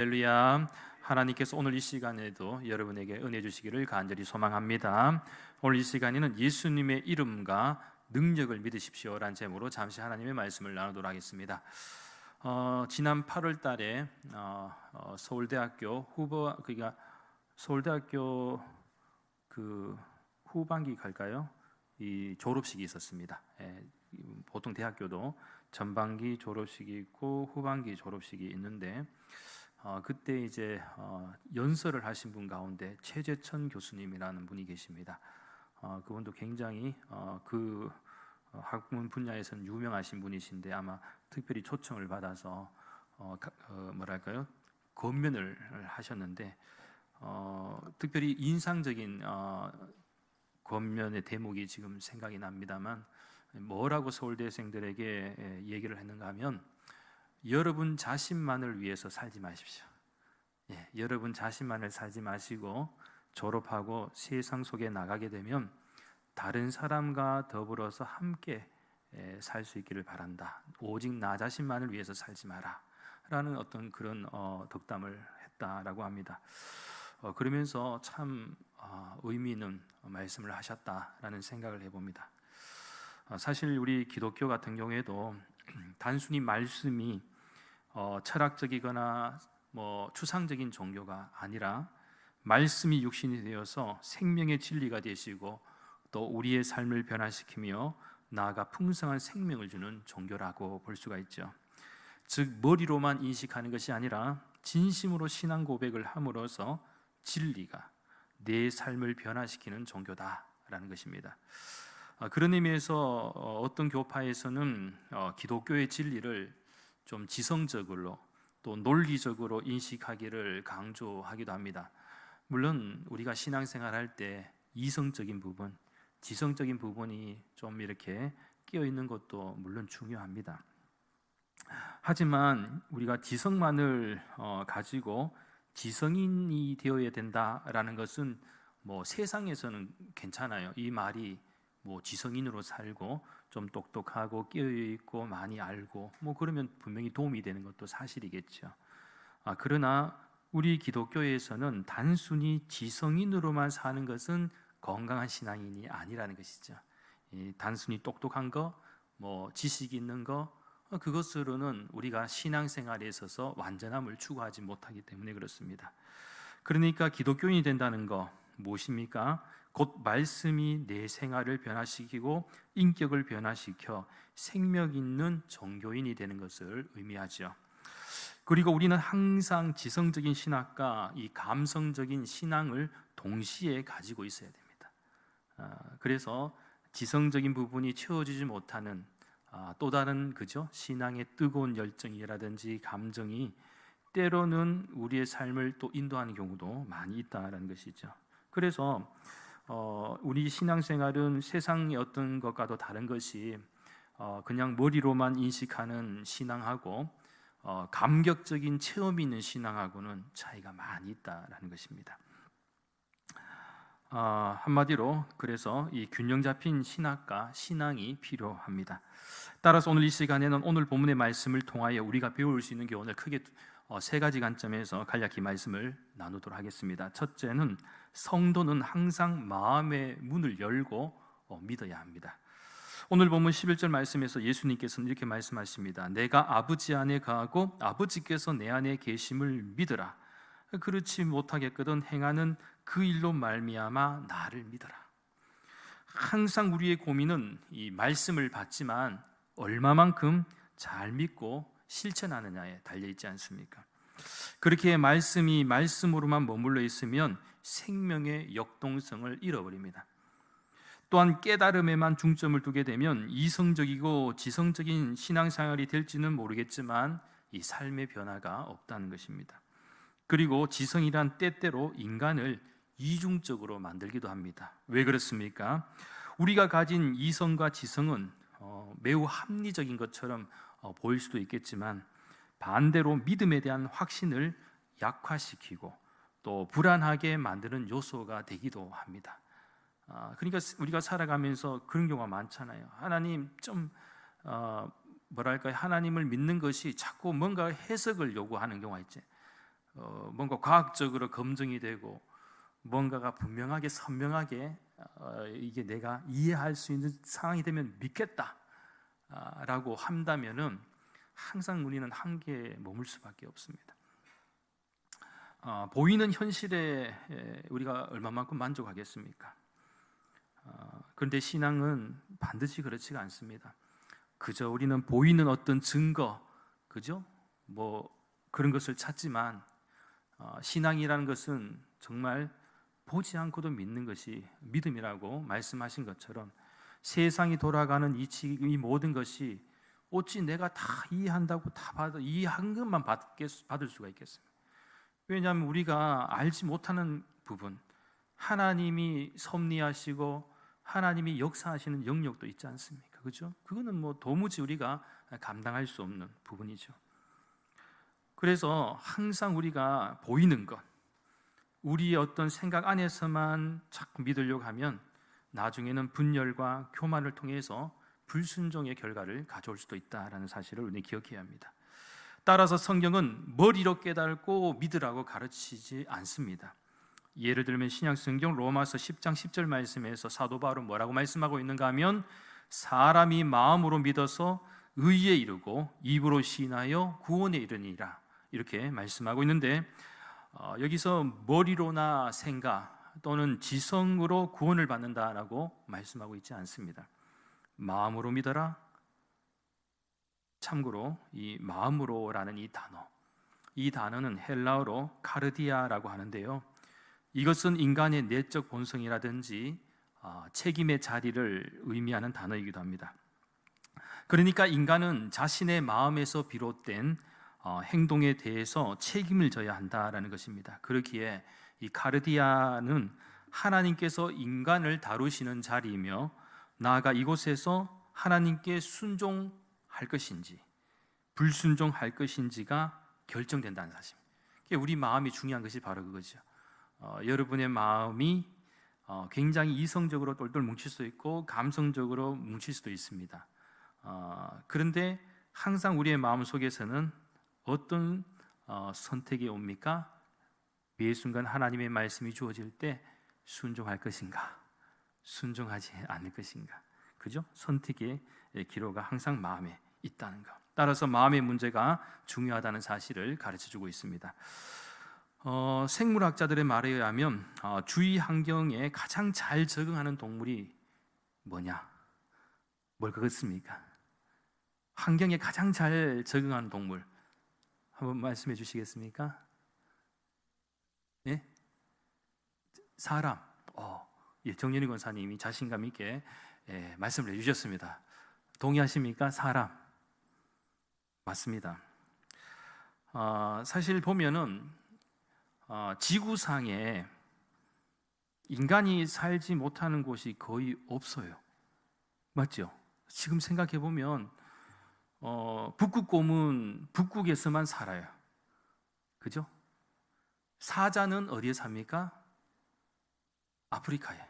할렐루야. 하나님께서 오늘 이 시간에도 여러분에게 은혜 주시기를 간절히 소망합니다. 오늘 이 시간에는 예수님의 이름과 능력을 믿으십시오라는 제목으로 잠시 하나님의 말씀을 나누도록 하겠습니다. 지난 8월 달에 서울대학교 서울대학교 그 후반기 갈까요? 이 졸업식이 있었습니다. 보통 대학교도 전반기 졸업식이 있고 후반기 졸업식이 있는데 그때 이제 연설을 하신 분 가운데 최재천 교수님이라는 분이 계십니다. 그분도 굉장히 그 학문 분야에서는 유명하신 분이신데 아마 특별히 초청을 받아서 뭐랄까요? 권면을 하셨는데 특별히 인상적인 권면의 대목이 지금 생각이 납니다만 뭐라고 서울대생들에게 얘기를 했는가 하면 여러분 자신만을 위해서 살지 마십시오. 여러분 자신만을 살지 마시고 졸업하고 세상 속에 나가게 되면 다른 사람과 더불어서 함께 살 수 있기를 바란다. 오직 나 자신만을 위해서 살지 마라 라는 어떤 그런 덕담을 했다라고 합니다. 그러면서 참 의미 있는 말씀을 하셨다라는 생각을 해봅니다. 사실 우리 기독교 같은 경우에도 단순히 말씀이 철학적이거나 추상적인 종교가 아니라 말씀이 육신이 되어서 생명의 진리가 되시고 또 우리의 삶을 변화시키며 나아가 풍성한 생명을 주는 종교라고 볼 수가 있죠. 즉 머리로만 인식하는 것이 아니라 진심으로 신앙 고백을 함으로써 진리가 내 삶을 변화시키는 종교다라는 것입니다. 그런 의미에서 어떤 교파에서는 기독교의 진리를 좀 지성적으로 또 논리적으로 인식하기를 강조하기도 합니다. 물론 우리가 신앙생활할 때 이성적인 부분, 지성적인 부분이 좀 이렇게 끼어 있는 것도 물론 중요합니다. 하지만 우리가 지성만을 가지고 지성인이 되어야 된다라는 것은 세상에서는 괜찮아요. 이 말이 지성인으로 살고 좀 똑똑하고 깨어있고 많이 알고 그러면 분명히 도움이 되는 것도 사실이겠죠. 그러나 우리 기독교에서는 단순히 지성인으로만 사는 것은 건강한 신앙인이 아니라는 것이죠. 단순히 똑똑한 거, 지식이 있는 거 그것으로는 우리가 신앙생활에 있어서 완전함을 추구하지 못하기 때문에 그렇습니다. 그러니까 기독교인이 된다는 거 무엇입니까? 곧 말씀이 내 생활을 변화시키고 인격을 변화시켜 생명 있는 종교인이 되는 것을 의미하죠. 그리고 우리는 항상 지성적인 신학과 이 감성적인 신앙을 동시에 가지고 있어야 됩니다. 그래서 지성적인 부분이 채워지지 못하는 또 다른 신앙의 뜨거운 열정이라든지 감정이 때로는 우리의 삶을 또 인도하는 경우도 많이 있다는 것이죠. 그래서 우리 신앙생활은 세상의 어떤 것과도 다른 것이 그냥 머리로만 인식하는 신앙하고 감격적인 체험이 있는 신앙하고는 차이가 많이 있다는 것입니다. 한마디로 그래서 이 균형 잡힌 신학과 신앙이 필요합니다. 따라서 오늘 이 시간에는 오늘 본문의 말씀을 통하여 우리가 배울 수 있는 교훈을 크게 세 가지 관점에서 간략히 말씀을 나누도록 하겠습니다. 첫째는 성도는 항상 마음의 문을 열고 믿어야 합니다. 오늘 본문 11절 말씀에서 예수님께서는 이렇게 말씀하십니다. 내가 아버지 안에 거하고 아버지께서 내 안에 계심을 믿으라. 그렇지 못하겠거든 행하는 그 일로 말미암아 나를 믿어라. 항상 우리의 고민은 이 말씀을 받지만 얼마만큼 잘 믿고 실천하느냐에 달려있지 않습니까? 그렇게 말씀이 말씀으로만 머물러 있으면 생명의 역동성을 잃어버립니다. 또한 깨달음에만 중점을 두게 되면 이성적이고 지성적인 신앙생활이 될지는 모르겠지만 이 삶의 변화가 없다는 것입니다. 그리고 지성이란 때때로 인간을 이중적으로 만들기도 합니다. 왜 그렇습니까? 우리가 가진 이성과 지성은 매우 합리적인 것처럼 보일 수도 있겠지만 반대로 믿음에 대한 확신을 약화시키고 또 불안하게 만드는 요소가 되기도 합니다. 그러니까 우리가 살아가면서 그런 경우가 많잖아요. 하나님 하나님을 믿는 것이 자꾸 뭔가 해석을 요구하는 경우가 있지. 뭔가 과학적으로 검증이 되고 뭔가가 분명하게 선명하게 이게 내가 이해할 수 있는 상황이 되면 믿겠다라고 한다면은 항상 우리는 한계에 머물 수밖에 없습니다. 보이는 현실에 우리가 얼마만큼 만족하겠습니까? 그런데 신앙은 반드시 그렇지가 않습니다. 그저 우리는 보이는 어떤 증거, 그죠? 뭐 그런 것을 찾지만 신앙이라는 것은 정말 보지 않고도 믿는 것이 믿음이라고 말씀하신 것처럼 세상이 돌아가는 이 모든 것이 어찌 내가 다 이해한다고 다 이해한 것만 받을 수가 있겠습니까? 왜냐하면 우리가 알지 못하는 부분, 하나님이 섭리하시고 하나님이 역사하시는 영역도 있지 않습니까? 그죠? 그거는 뭐 도무지 우리가 감당할 수 없는 부분이죠. 그래서 항상 우리가 보이는 것, 우리의 어떤 생각 안에서만 자꾸 믿으려고 하면 나중에는 분열과 교만을 통해서 불순종의 결과를 가져올 수도 있다라는 사실을 우리는 기억해야 합니다. 따라서 성경은 머리로 깨닫고 믿으라고 가르치지 않습니다. 예를 들면 신약성경 로마서 10장 10절 말씀에서 사도 바울은 뭐라고 말씀하고 있는가 하면 사람이 마음으로 믿어서 의에 이르고 입으로 시인하여 구원에 이르니라 이렇게 말씀하고 있는데 여기서 머리로나 생각 또는 지성으로 구원을 받는다라고 말씀하고 있지 않습니다. 마음으로 믿어라. 참고로 이 마음으로라는 이 단어는 헬라어로 카르디아라고 하는데요, 이것은 인간의 내적 본성이라든지 책임의 자리를 의미하는 단어이기도 합니다. 그러니까 인간은 자신의 마음에서 비롯된 행동에 대해서 책임을 져야 한다라는 것입니다. 그렇기에 이 카르디아는 하나님께서 인간을 다루시는 자리이며 나아가 이곳에서 하나님께 순종할 것인지 불순종할 것인지가 결정된다는 사실입니다. 우리 마음이 중요한 것이 바로 그거죠. 여러분의 마음이 굉장히 이성적으로 똘똘 뭉칠 수도 있고 감성적으로 뭉칠 수도 있습니다. 그런데 항상 우리의 마음 속에서는 어떤 선택이 옵니까? 매 순간 하나님의 말씀이 주어질 때 순종할 것인가, 순종하지 않을 것인가, 그죠? 선택의 기로가 항상 마음에 있다는 것. 따라서 마음의 문제가 중요하다는 사실을 가르쳐주고 있습니다. 생물학자들의 말에 의하면 주위 환경에 가장 잘 적응하는 동물이 뭐냐? 뭘 그렇습니까? 환경에 가장 잘 적응하는 동물 한번 말씀해 주시겠습니까? 네? 사람. 정연희 권사님이 자신감 있게 말씀을 해주셨습니다. 동의하십니까? 사람. 맞습니다. 사실 보면은 지구상에 인간이 살지 못하는 곳이 거의 없어요. 맞죠? 지금 생각해 보면 북극곰은 북극에서만 살아요. 그죠? 사자는 어디에 삽니까? 아프리카에.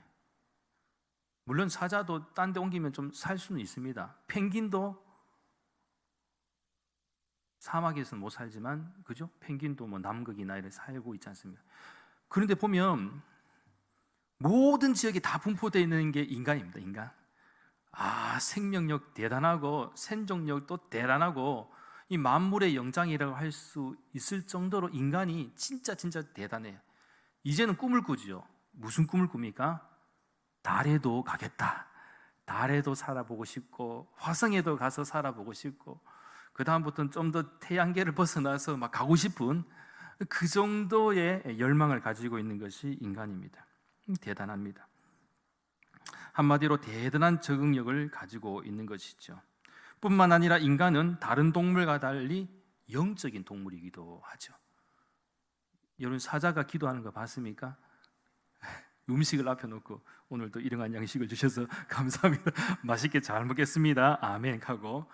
물론 사자도 딴 데 옮기면 좀 살 수는 있습니다. 펭귄도 사막에서는 못 살지만, 그죠? 펭귄도 뭐 남극이나 이렇게 살고 있지 않습니까? 그런데 보면 모든 지역에 다 분포되어 있는 게 인간입니다. 인간. 생명력 대단하고 생존력도 대단하고 이 만물의 영장이라고 할 수 있을 정도로 인간이 진짜 대단해요. 이제는 꿈을 꾸죠. 무슨 꿈을 꿉니까? 달에도 가겠다. 달에도 살아보고 싶고 화성에도 가서 살아보고 싶고 그 다음부터는 좀 더 태양계를 벗어나서 막 가고 싶은 그 정도의 열망을 가지고 있는 것이 인간입니다. 대단합니다. 한마디로 대단한 적응력을 가지고 있는 것이죠. 뿐만 아니라 인간은 다른 동물과 달리 영적인 동물이기도 하죠. 여러분 사자가 기도하는 거 봤습니까? 음식을 앞에 놓고 오늘도 일용할 양식을 주셔서 감사합니다. 맛있게 잘 먹겠습니다. 아멘 하고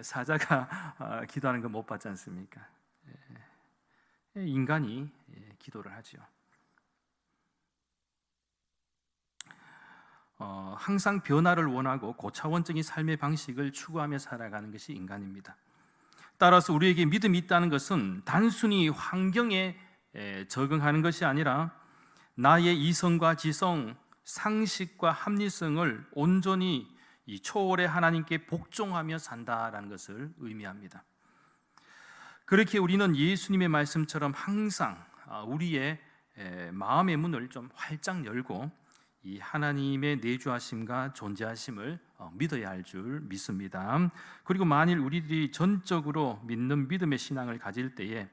사자가 기도하는 거 못 봤지 않습니까? 인간이 기도를 하죠. 항상 변화를 원하고 고차원적인 삶의 방식을 추구하며 살아가는 것이 인간입니다. 따라서 우리에게 믿음이 있다는 것은 단순히 환경에 적응하는 것이 아니라 나의 이성과 지성, 상식과 합리성을 온전히 이 초월의 하나님께 복종하며 산다라는 것을 의미합니다. 그렇게 우리는 예수님의 말씀처럼 항상 우리의 마음의 문을 좀 활짝 열고 이 하나님의 내주하심과 존재하심을 믿어야 할 줄 믿습니다. 그리고 만일 우리들이 전적으로 믿는 믿음의 신앙을 가질 때에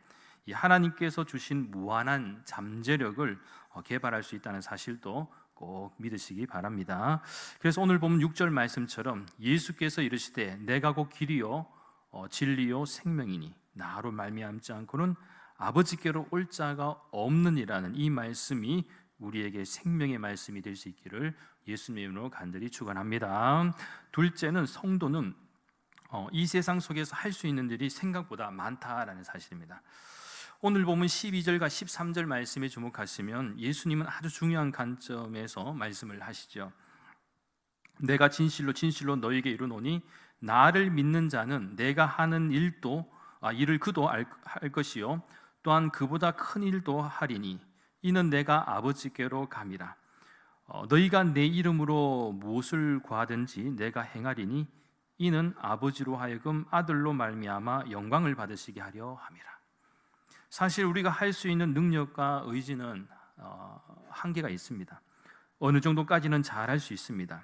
이 하나님께서 주신 무한한 잠재력을 개발할 수 있다는 사실도 꼭 믿으시기 바랍니다. 그래서 오늘 보면 6절 말씀처럼 예수께서 이르시되 내가 곧 길이요 진리요 생명이니 나로 말미암지 않고는 아버지께로 올 자가 없느니라는 이 말씀이 우리에게 생명의 말씀이 될 수 있기를 예수님의 이름으로 간절히 축원합니다. 둘째는 성도는 이 세상 속에서 할 수 있는 일이 생각보다 많다라는 사실입니다. 오늘 보면 12절과 13절 말씀에 주목하시면 예수님은 아주 중요한 관점에서 말씀을 하시죠. 내가 진실로 진실로 너에게 이르노니 나를 믿는 자는 내가 하는 일을 그도 할 것이요 또한 그보다 큰 일도 하리니 이는 내가 아버지께로 감이라. 너희가 내 이름으로 무엇을 구하든지 내가 행하리니 이는 아버지로 하여금 아들로 말미암아 영광을 받으시게 하려 함이라. 사실 우리가 할 수 있는 능력과 의지는 한계가 있습니다. 어느 정도까지는 잘할 수 있습니다.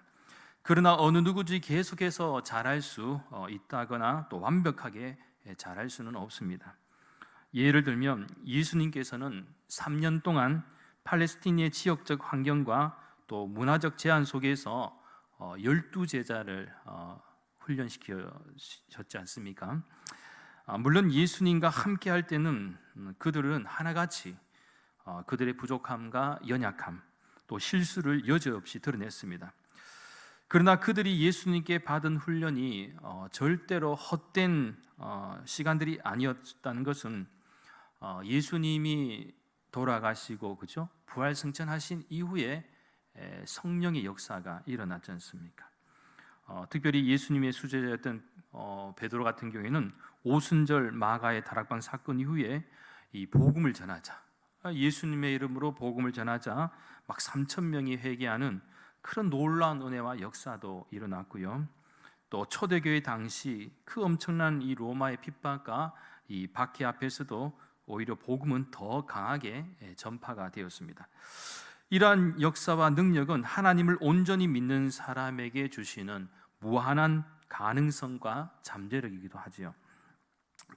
그러나 어느 누구든지 계속해서 잘할 수 있다거나 또 완벽하게 잘할 수는 없습니다. 예를 들면 예수님께서는 3년 동안 팔레스틴의 지역적 환경과 또 문화적 제한 속에서 12제자를 훈련시키셨지 않습니까? 물론 예수님과 함께 할 때는 그들은 하나같이 그들의 부족함과 연약함 또 실수를 여지없이 드러냈습니다. 그러나 그들이 예수님께 받은 훈련이 절대로 헛된 시간들이 아니었다는 것은 예수님이 돌아가시고 그죠? 부활승천하신 이후에 성령의 역사가 일어났지 않습니까? 특별히 예수님의 수제자였던 베드로 같은 경우에는 오순절 마가의 다락방 사건 이후에 이 복음을 전하자, 예수님의 이름으로 복음을 전하자 막 3,000명이 회개하는 그런 놀라운 은혜와 역사도 일어났고요. 또 초대교회 당시 그 엄청난 이 로마의 핍박과 이 박해 앞에서도 오히려 복음은 더 강하게 전파가 되었습니다. 이러한 역사와 능력은 하나님을 온전히 믿는 사람에게 주시는 무한한 가능성과 잠재력이기도 하지요.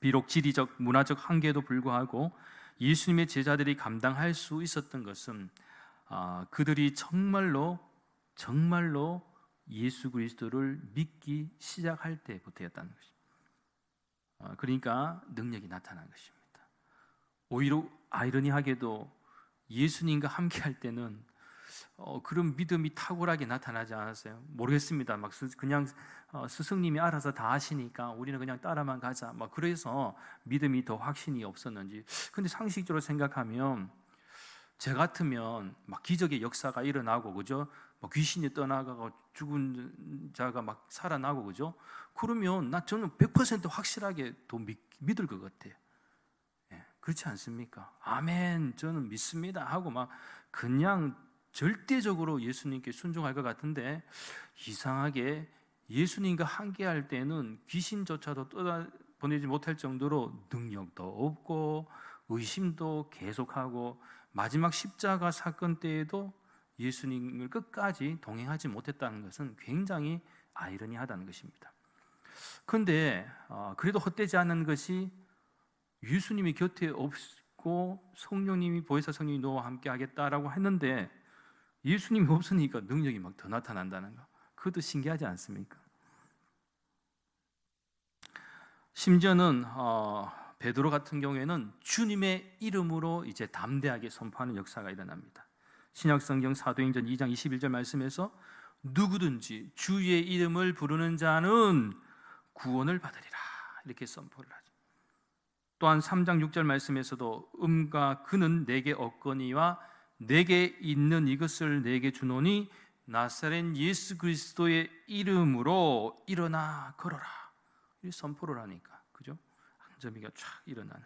비록 지리적, 문화적 한계에도 불구하고 예수님의 제자들이 감당할 수 있었던 것은 그들이 정말로 예수 그리스도를 믿기 시작할 때부터였다는 것입니다. 그러니까 능력이 나타난 것입니다. 오히려 아이러니하게도 예수님과 함께 할 때는 그런 믿음이 탁월하게 나타나지 않았어요. 모르겠습니다. 막 그냥 스승님이 알아서 다 하시니까 우리는 그냥 따라만 가자. 막 그래서 믿음이 더 확신이 없었는지. 근데 상식적으로 생각하면 제 같으면 막 기적의 역사가 일어나고 그죠? 막 귀신이 떠나가고 죽은 자가 막 살아나고 그죠? 그러면 저는 100% 확실하게 더 믿을 것 같아요. 그렇지 않습니까? 아멘, 저는 믿습니다 하고 막 그냥 절대적으로 예수님께 순종할 것 같은데 이상하게 예수님과 함께할 때는 귀신조차도 떠나보내지 못할 정도로 능력도 없고 의심도 계속하고 마지막 십자가 사건 때에도 예수님을 끝까지 동행하지 못했다는 것은 굉장히 아이러니하다는 것입니다. 그런데 그래도 헛되지 않은 것이 예수님이 곁에 없고 성령님이 보혜사 성령이 너와 함께 하겠다라고 했는데 예수님이 없으니까 능력이 막 더 나타난다는 거, 그것도 신기하지 않습니까? 심지어는 베드로 같은 경우에는 주님의 이름으로 이제 담대하게 선포하는 역사가 일어납니다. 신약성경 사도행전 2장 21절 말씀에서 누구든지 주의 이름을 부르는 자는 구원을 받으리라 이렇게 선포를 하죠. 또한 3장 6절 말씀에서도 음과 그는 내게 없거니와 내게 있는 이것을 내게 주노니 나사렛 예수 그리스도의 이름으로 일어나 걸어라 이 선포를 하니까 그죠? 잠잠이가 쫙 일어나는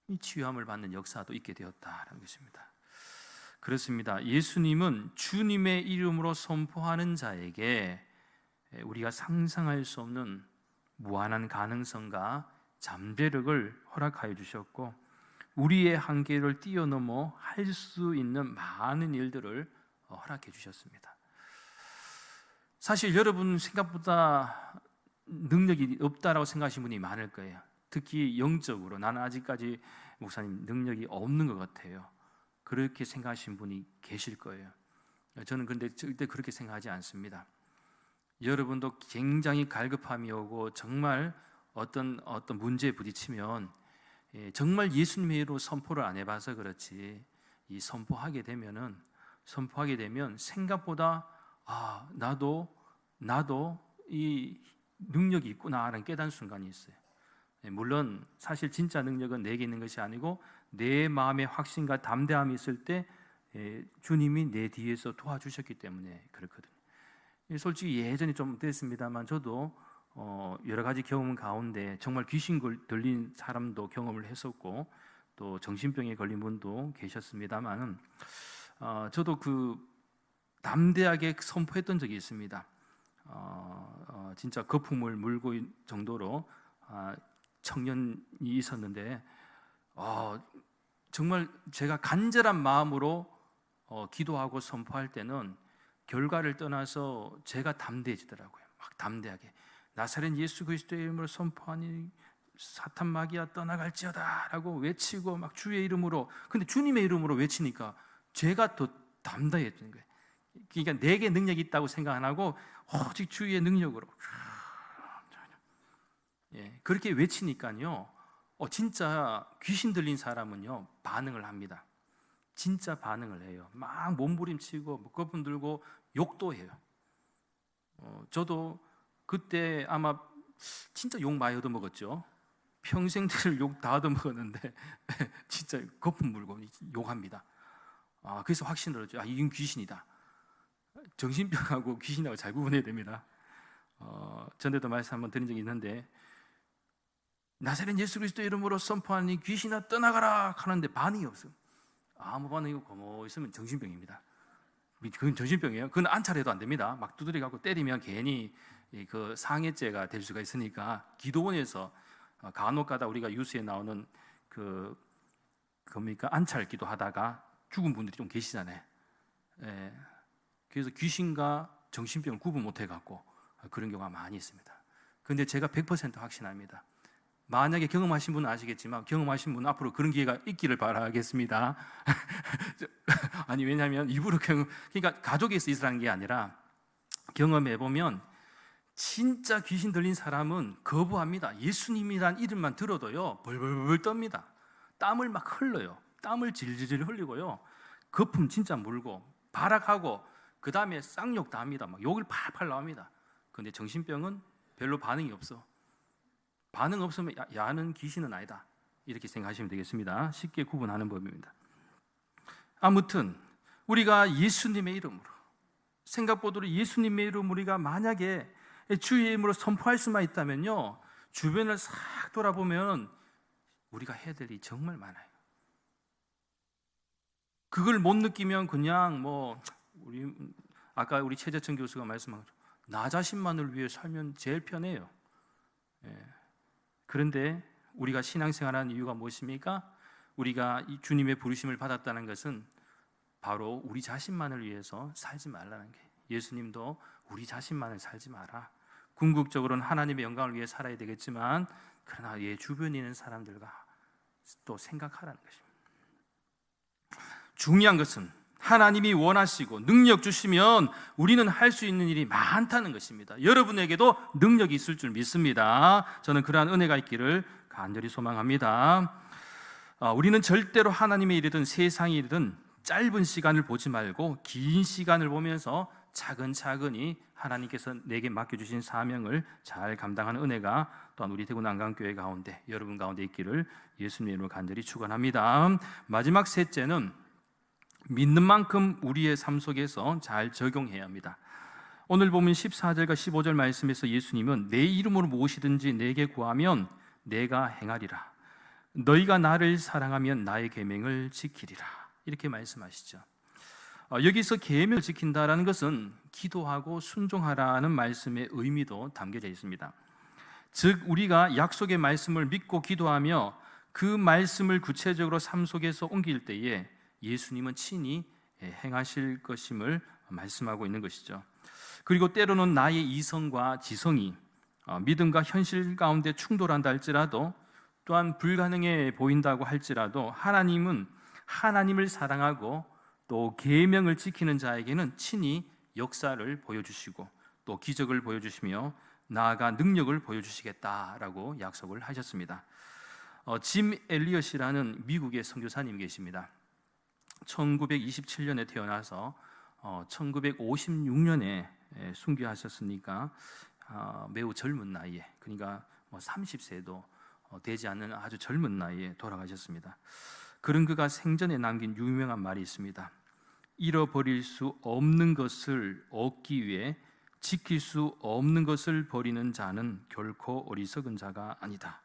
이 치유함을 받는 역사도 있게 되었다라는 것입니다. 그렇습니다. 예수님은 주님의 이름으로 선포하는 자에게 우리가 상상할 수 없는 무한한 가능성과 잠재력을 허락하여 주셨고, 우리의 한계를 뛰어넘어 할 수 있는 많은 일들을 허락해 주셨습니다. 사실 여러분 생각보다 능력이 없다라고 생각하시는 분이 많을 거예요. 특히 영적으로 나는 아직까지 목사님 능력이 없는 것 같아요, 그렇게 생각하시는 분이 계실 거예요. 저는 근데 절대 그렇게 생각하지 않습니다. 여러분도 굉장히 갈급함이 오고 정말 어떤 문제에 부딪히면 정말 예수님의 이름으로 선포를 안 해봐서 그렇지, 이 선포하게 되면 생각보다 나도 이 능력이 있구나라는 깨닫는 순간이 있어요. 물론 사실 진짜 능력은 내게 있는 것이 아니고 내 마음의 확신과 담대함이 있을 때 주님이 내 뒤에서 도와주셨기 때문에 그렇거든요. 솔직히 예전에 좀 됐습니다만 저도 여러 가지 경험 가운데 정말 귀신 들린 사람도 경험을 했었고 또 정신병에 걸린 분도 계셨습니다만 저도 그 담대하게 선포했던 적이 있습니다. 진짜 거품을 물고 정도로 청년이 있었는데 정말 제가 간절한 마음으로 기도하고 선포할 때는 결과를 떠나서 제가 담대해지더라고요. 막 담대하게 나사렛 예수 그리스도의 이름으로 선포하니 사탄 마귀야 떠나갈지어다 라고 외치고 막 주의 이름으로, 근데 주님의 이름으로 외치니까 제가 더 담대해지는 거예요. 그러니까 내게 능력이 있다고 생각 안 하고 오직 주의 능력으로 그렇게 외치니까요, 진짜 귀신 들린 사람은요 반응을 합니다. 진짜 반응을 해요. 막 몸부림치고 거품 들고 욕도 해요. 저도 그때 아마 진짜 욕 많이 얻어먹었죠. 평생 들 욕 다 얻어먹었는데 진짜 거품 물고 욕합니다. 그래서 확신을 얻었죠. 이건 귀신이다. 정신병하고 귀신하고 잘 구분해야 됩니다. 전에도 말씀 한번 드린 적이 있는데 나사렛 예수 그리스도 이름으로 선포하니 귀신아 떠나가라 하는데 반응이 없어요. 아무 반응이 없고 뭐 있으면 정신병입니다. 그건 정신병이에요. 그건 안찰해도 안 됩니다. 막 두드려갖고 때리면 괜히 그 상해죄가 될 수가 있으니까 기도원에서 간혹가다 우리가 뉴스에 나오는 안찰 기도하다가 죽은 분들이 좀 계시잖아요. 그래서 귀신과 정신병을 구분 못해갖고 그런 경우가 많이 있습니다. 그런데 제가 100% 확신합니다. 만약에 경험하신 분은 아시겠지만 경험하신 분은 앞으로 그런 기회가 있기를 바라겠습니다. 아니 왜냐하면 일부러 그러니까 가족에서 있으라는 게 아니라 경험해보면 진짜 귀신 들린 사람은 거부합니다. 예수님이란 이름만 들어도요 벌벌벌 떱니다. 땀을 막 흘러요. 땀을 질질 흘리고요 거품 진짜 물고 발악하고 그 다음에 쌍욕 다 합니다. 막 욕을 팔팔 나옵니다. 그런데 정신병은 별로 반응이 없어. 반응 없으면 야는 귀신은 아니다 이렇게 생각하시면 되겠습니다. 쉽게 구분하는 법입니다. 아무튼 우리가 예수님의 이름으로, 생각보다 예수님의 이름으로 우리가 만약에 주의 이름으로 선포할 수만 있다면요 주변을 싹 돌아보면 우리가 해야 될 일이 정말 많아요. 그걸 못 느끼면 그냥 아까 우리 최재천 교수가 말씀한 것처럼 나 자신만을 위해 살면 제일 편해요. 그런데 우리가 신앙생활하는 이유가 무엇입니까? 우리가 이 주님의 부르심을 받았다는 것은 바로 우리 자신만을 위해서 살지 말라는 게, 예수님도 우리 자신만을 살지 마라. 궁극적으로는 하나님의 영광을 위해 살아야 되겠지만 그러나 주변에 있는 사람들과 또 생각하라는 것입니다. 중요한 것은 하나님이 원하시고 능력 주시면 우리는 할 수 있는 일이 많다는 것입니다. 여러분에게도 능력이 있을 줄 믿습니다. 저는 그러한 은혜가 있기를 간절히 소망합니다. 우리는 절대로 하나님의 일이든 세상의 일이든 짧은 시간을 보지 말고 긴 시간을 보면서 차근차근히 하나님께서 내게 맡겨주신 사명을 잘 감당하는 은혜가 또한 우리 대구 난강교회 가운데 여러분 가운데 있기를 예수님의 이름으로 간절히 축원합니다. 마지막 셋째는 믿는 만큼 우리의 삶 속에서 잘 적용해야 합니다. 오늘 보면 14절과 15절 말씀에서 예수님은 내 이름으로 무엇이든지 내게 구하면 내가 행하리라. 너희가 나를 사랑하면 나의 계명을 지키리라. 이렇게 말씀하시죠. 여기서 계명을 지킨다라는 것은 기도하고 순종하라는 말씀의 의미도 담겨져 있습니다. 즉 우리가 약속의 말씀을 믿고 기도하며 그 말씀을 구체적으로 삶 속에서 옮길 때에 예수님은 친히 행하실 것임을 말씀하고 있는 것이죠. 그리고 때로는 나의 이성과 지성이 믿음과 현실 가운데 충돌한다 할지라도, 또한 불가능해 보인다고 할지라도, 하나님은 하나님을 사랑하고 또 계명을 지키는 자에게는 친히 역사를 보여주시고 또 기적을 보여주시며 나아가 능력을 보여주시겠다라고 약속을 하셨습니다. 짐 엘리엇이라는 미국의 선교사님 계십니다. 1927년에 태어나서 1956년에 순교하셨으니까 매우 젊은 나이에, 그러니까 30세도 되지 않는 아주 젊은 나이에 돌아가셨습니다. 그런 그가 생전에 남긴 유명한 말이 있습니다. 잃어버릴 수 없는 것을 얻기 위해 지킬 수 없는 것을 버리는 자는 결코 어리석은 자가 아니다.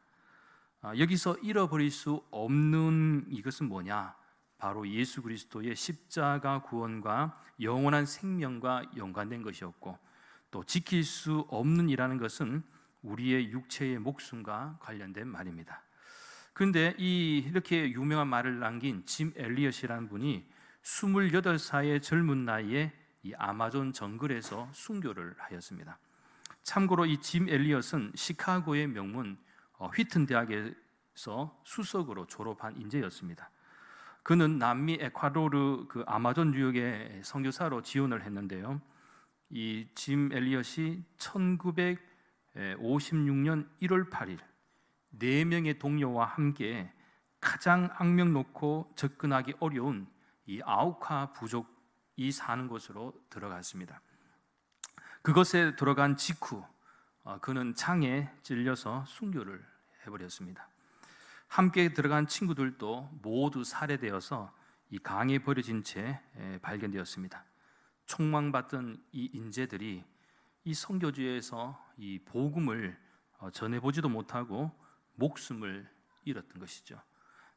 여기서 잃어버릴 수 없는 이것은 뭐냐? 바로 예수 그리스도의 십자가 구원과 영원한 생명과 연관된 것이었고, 또 지킬 수 없는 이라는 것은 우리의 육체의 목숨과 관련된 말입니다. 그런데 이렇게 유명한 말을 남긴 짐 엘리엇이라는 분이 28살의 젊은 나이에 이 아마존 정글에서 순교를 하였습니다. 참고로 이 짐 엘리엇은 시카고의 명문 휘튼 대학에서 수석으로 졸업한 인재였습니다. 그는 남미 에콰도르 그 아마존 유역의 선교사로 지원을 했는데요. 이 짐 엘리엇이 1956년 1월 8일 4명의 동료와 함께 가장 악명 높고 접근하기 어려운 이 아우카 부족이 사는 곳으로 들어갔습니다. 그것에 들어간 직후 그는 창에 찔려서 순교를 해버렸습니다. 함께 들어간 친구들도 모두 살해되어서 이 강에 버려진 채 발견되었습니다. 총망받던 이 인재들이 이 선교지에서 이 복음을 전해보지도 못하고 목숨을 잃었던 것이죠.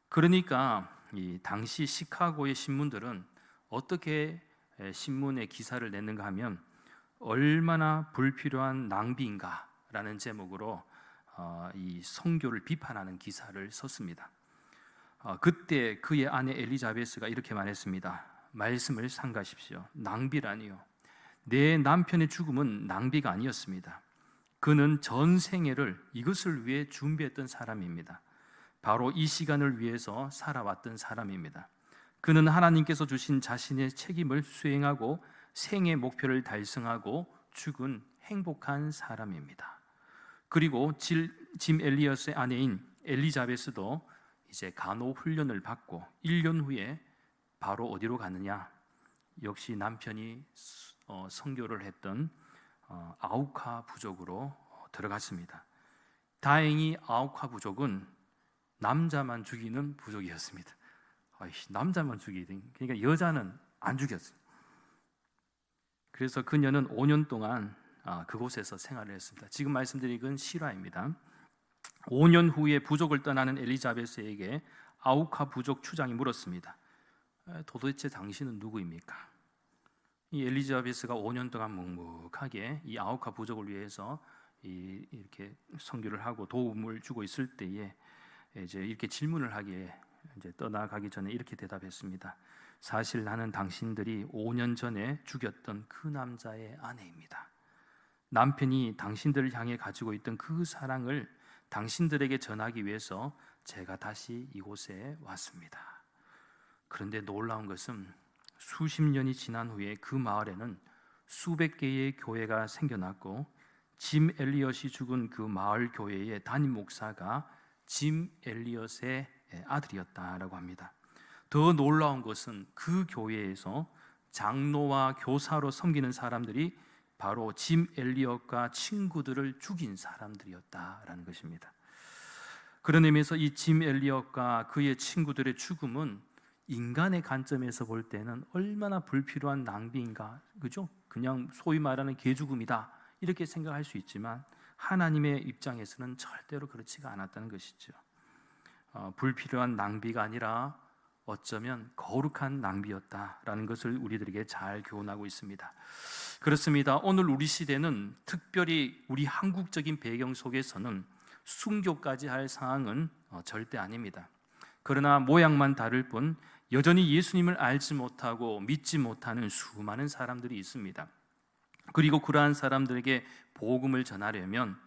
그러니까 이 당시 시카고의 신문들은 어떻게 신문에 기사를 냈는가 하면 얼마나 불필요한 낭비인가라는 제목으로 이 선교를 비판하는 기사를 썼습니다. 그때 그의 아내 엘리자베스가 이렇게 말했습니다. 말씀을 삼가십시오. 낭비라니요. 내 남편의 죽음은 낭비가 아니었습니다. 그는 전 생애를 이것을 위해 준비했던 사람입니다. 바로 이 시간을 위해서 살아왔던 사람입니다. 그는 하나님께서 주신 자신의 책임을 수행하고 생애 목표를 달성하고 죽은 행복한 사람입니다. 그리고 짐 엘리엇의 아내인 엘리자베스도 이제 간호 훈련을 받고 1년 후에 바로 어디로 가느냐? 역시 남편이 선교를 했던 아우카 부족으로 들어갔습니다. 다행히 아우카 부족은 남자만 죽이는 부족이었습니다. 남자만 죽이든, 그러니까 여자는 안 죽였어요. 그래서 그녀는 5년 동안 그곳에서 생활을 했습니다. 지금 말씀드린 건 실화입니다. 5년 후에 부족을 떠나는 엘리자베스에게 아우카 부족 추장이 물었습니다. 도대체 당신은 누구입니까? 이 엘리자베스가 5년 동안 묵묵하게 이 아우카 부족을 위해서 이렇게 선교를 하고 도움을 주고 있을 때에 이제 이렇게 질문을 하기에 이제 떠나가기 전에 이렇게 대답했습니다. 사실 나는 당신들이 5년 전에 죽였던 그 남자의 아내입니다. 남편이 당신들을 향해 가지고 있던 그 사랑을 당신들에게 전하기 위해서 제가 다시 이곳에 왔습니다. 그런데 놀라운 것은 수십 년이 지난 후에 그 마을에는 수백 개의 교회가 생겨났고 짐 엘리엇이 죽은 그 마을 교회의 담임 목사가 짐 엘리엇의 아들이었다라고 합니다. 더 놀라운 것은 그 교회에서 장로와 교사로 섬기는 사람들이 바로 짐 엘리엇과 친구들을 죽인 사람들이었다라는 것입니다. 그런 의미에서 이 짐 엘리엇과 그의 친구들의 죽음은 인간의 관점에서 볼 때는 얼마나 불필요한 낭비인가, 그죠? 그냥 소위 말하는 개죽음이다 이렇게 생각할 수 있지만 하나님의 입장에서는 절대로 그렇지가 않았다는 것이죠. 불필요한 낭비가 아니라 어쩌면 거룩한 낭비였다라는 것을 우리들에게 잘 교훈하고 있습니다. 그렇습니다. 오늘 우리 시대는 특별히 우리 한국적인 배경 속에서는 순교까지 할 상황은 절대 아닙니다. 그러나 모양만 다를 뿐 여전히 예수님을 알지 못하고 믿지 못하는 수많은 사람들이 있습니다. 그리고 그러한 사람들에게 복음을 전하려면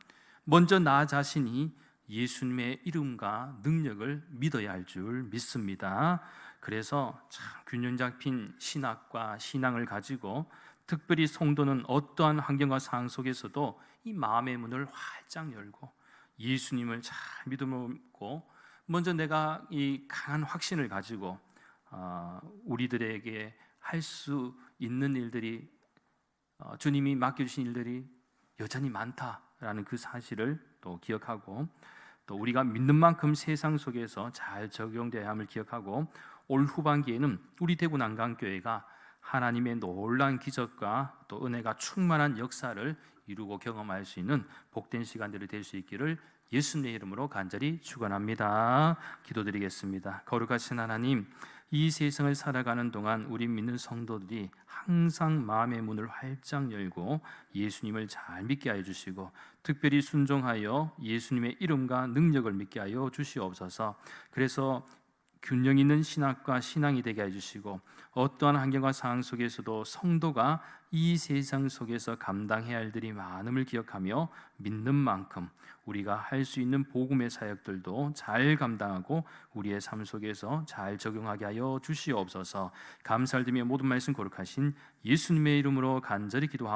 먼저 나 자신이 예수님의 이름과 능력을 믿어야 할 줄 믿습니다. 그래서 참 균형 잡힌 신학과 신앙을 가지고 특별히 성도는 어떠한 환경과 상황 속에서도 이 마음의 문을 활짝 열고 예수님을 잘 믿음으로 먼저 내가 이 강한 확신을 가지고 우리들에게 할 수 있는 일들이 주님이 맡겨주신 일들이 여전히 많다라는 그 사실을 또 기억하고 또 우리가 믿는 만큼 세상 속에서 잘 적용되어야 함을 기억하고 올 후반기에는 우리 대구 난강교회가 하나님의 놀라운 기적과 또 은혜가 충만한 역사를 이루고 경험할 수 있는 복된 시간들이 될 수 있기를 예수님의 이름으로 간절히 축원합니다. 기도드리겠습니다. 거룩하신 하나님, 이 세상을 살아가는 동안 우리 믿는 성도들이 항상 마음의 문을 활짝 열고 예수님을 잘 믿게 하여 주시고 특별히 순종하여 예수님의 이름과 능력을 믿게 하여 주시옵소서. 그래서 균형 있는 신학과 신앙이 되게 해주시고 어떠한 환경과 상황 속에서도 성도가 이 세상 속에서 감당해야 할 일들이 많음을 기억하며 믿는 만큼 우리가 할 수 있는 복음의 사역들도 잘 감당하고 우리의 삶 속에서 잘 적용하게 하여 주시옵소서. 감사를 드리며 모든 말씀 거룩하신 예수님의 이름으로 간절히 기도하옵나이다.